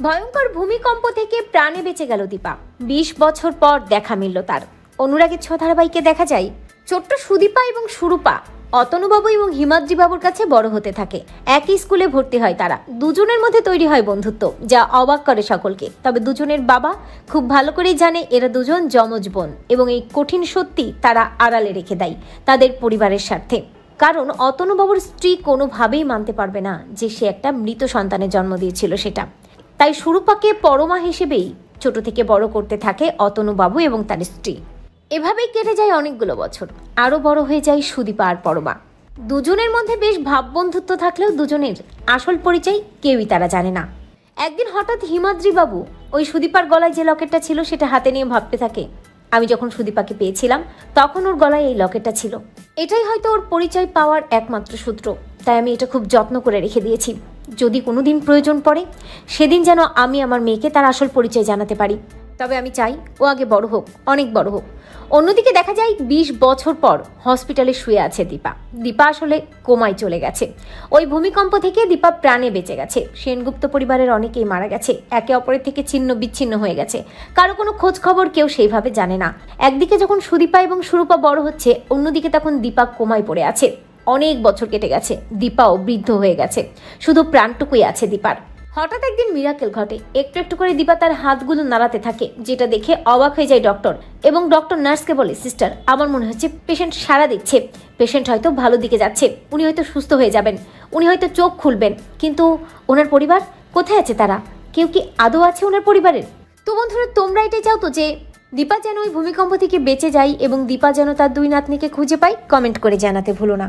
ভয়ঙ্কর ভূমিকম্প থেকে প্রাণে বেঁচে গেল দীপা। 20 বছর পর দেখা মিলল তার। অনুরাগের ধারাবাহিকে দেখা যায় ছোট্ট সুদীপা এবং সুরূপা অতনুবাবু এবং হিমাদ্রি বাবুর কাছে বড় হতে থাকে। একই স্কুলে ভর্তি হয় তারা। দুজনের মধ্যে তৈরি হয় বন্ধুত্ব, যা অবাক করে সকলকে। তবে দুজনের বাবা খুব ভালো করেই জানে এরা দুজন যমজ বোন, এবং এই কঠিন সত্যি তারা আড়ালে রেখে দেয় তাদের পরিবারের স্বার্থে। কারণ অতনুবাবুর স্ত্রী কোনোভাবেই মানতে পারবে না যে সে একটা মৃত সন্তানের জন্ম দিয়েছিল সেটা। তাই সুরূপাকে পরমা হিসেবেই ছোট থেকে বড় করতে থাকে অতনুবাবু এবং তার স্ত্রী। এভাবেই কেটে যায় অনেকগুলো বছর। আরো বড় হয়ে যায় সুদীপা আর পরমা। দুজনের মধ্যে বেশ ভাব বন্ধুত্ব থাকলেও দুজনের আসল পরিচয় কেউই তারা জানে না। একদিন হঠাৎ হিমাদ্রি বাবু ওই সুদীপার গলায় যে লকেটটা ছিল সেটা হাতে নিয়ে ভাবতে থাকে, আমি যখন সুদীপাকে পেয়েছিলাম তখন ওর গলায় এই লকেটটা ছিল। এটাই হয়তো ওর পরিচয় পাওয়ার একমাত্র সূত্র। তাই আমি এটা খুব যত্ন করে রেখে দিয়েছি। যদি কোনোদিন প্রয়োজন পড়ে সেদিন যেন আমি আমার মেয়েকে তার আসল পরিচয় জানাতে পারি। তবে আমি চাই ও আগে বড় হোক, অনেক বড় হোক। অন্যদিকে দেখা যায় 20 বছর পর হসপিটালে শুয়ে আছে দীপা। দীপা আসলে কোমায় চলে গেছে। ওই ভূমিকম্প থেকে দীপা প্রাণে বেঁচে গেছে। সেনগুপ্ত পরিবারের অনেকেই মারা গেছে, একে অপরের থেকে ছিন্ন বিচ্ছিন্ন হয়ে গেছে। কারো কোনো খোঁজ খবর কেউ সেইভাবে জানে না। একদিকে যখন সুদীপা এবং সুরূপা বড় হচ্ছে, অন্যদিকে তখন দীপা কোমায় পড়ে আছে। অনেক বছর কেটে গেছে, দীপাও বৃদ্ধ হয়ে গেছে, শুধু প্রাণটুকুই আছে দীপার। হঠাৎ একদিন মিরাকেল ঘটে। একটু একটু করে দীপা তার হাতগুলো নাড়াতে থাকে, যেটা দেখে অবাক হয়ে যায় ডক্টর। এবং ডক্টর নার্সকে বলে, সিস্টার, আমার মনে হচ্ছে পেশেন্ট সাড়া দিচ্ছে। পেশেন্ট হয়তো ভালো দিকে যাচ্ছে, উনি হয়তো সুস্থ হয়ে যাবেন, উনি হয়তো চোখ খুলবেন। কিন্তু ওনার পরিবার কোথায় আছে? তারা কেউ কি আদৌ আছে ওনার পরিবারের? তো বন্ধুরা, তোমরা এটাই চাও তো যে দীপা যেন ওই ভূমিকম্প থেকে বেঁচে যায় এবং দীপা যেন তার 2 নাতনিকে খুঁজে পায়? কমেন্ট করে জানাতে ভুলো না।